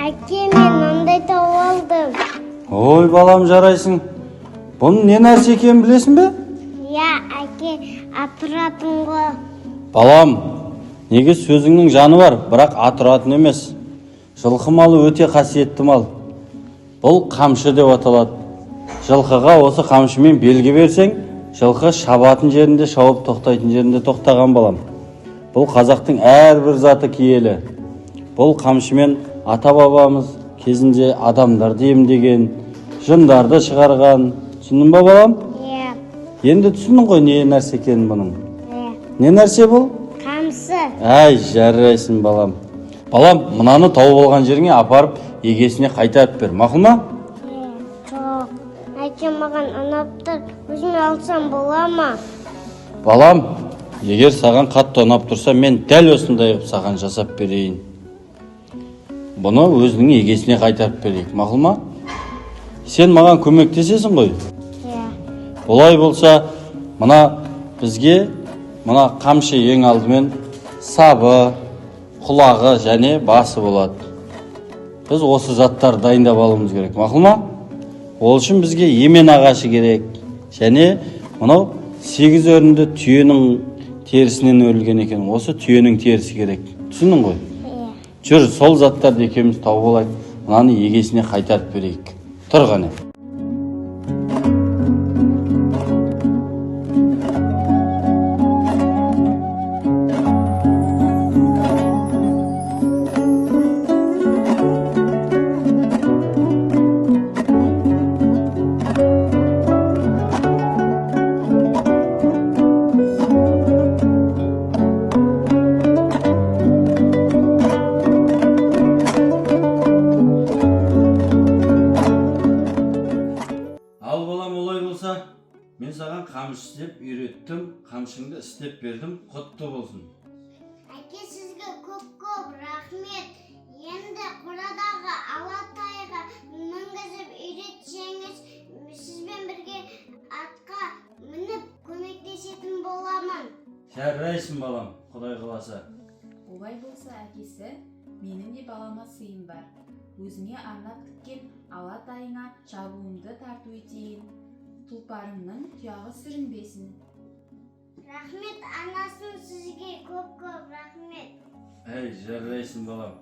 Әке, мен мындай тауып алдым. Ой, балам, жарайсың. Бұның не нәрсе екенін білесің бе? Я, әке, атыратын ғой. Балам, неге сөзіңнің жаны бар, бірақ атыратын емес. Жылқы малы өте қасиетті мал. Бұл қамшы деп аталады. Жылқыға осы қамшымен белгі берсең, жылқы шабатын жерінде шауып, тоқтайтын жерінде тоқтаған балам. Бұл қазақтың әрбір заты киелі. Бұл қамшымен ата-бабамыз кезінде адамдарды емдеген, жындарды шығарған. Түсіндің ба, балам? Иә. Енді түсіндің ғой не нәрсе екенін бұның. Иә. Не нәрсе бұл? Қамсы. Әй, жарайсың, балам. Балам, мынаны тауып алған жеріңе апарып, егесіне қайтарып бер. Мақұл ма? Жоқ. Әке, маған ұнап тұр. Өзіме алсам бола ма? Балам, егер саған қатты ұнап тұрса, мен дәл осындай саған жасап берейін. Бұны өзінің егесіне қайтарып берейік. Мақұл ма? Сен маған көмектесесің ғой? Иә. Олай болса, бізге қамшы ең алдымен сабы, құлағы және басы болады. Біз осы заттар дайындап алуымыз керек. Мақұл ма? Ол үшін бізге емен ағашы керек. Және 8 өрінді түйенің терісінен өрілген екен. Осы түйенің терісі керек. Түсіндің ғой? Иә. Жүр, сол заттарды екеуміз тауып алайық. Мынаны егесіне қайтарып берейік. Тұр ғане. Ал балам, олай болса, мен саған қамшы істеп үйреттім, қамшыңды істеп бердім, құтты болсын. Әке, сізге көп рахмет. Енді қорадағы алатайға мінгізіп үйретсеңіз, сізбен бірге атқа мініп көмектесетін боламын. Жарайсың, балам, Құдай қаласа. Олай болса, әкесі, менің де балама сыйым бар. Өзіңе арнап тіккен алатайыңа жабуымды тарту етейін. Тұлпарыңның тұяғы сүрінбесін. Рахмет, анасын, сізге көп рахмет. Әй, жарайсың, балам.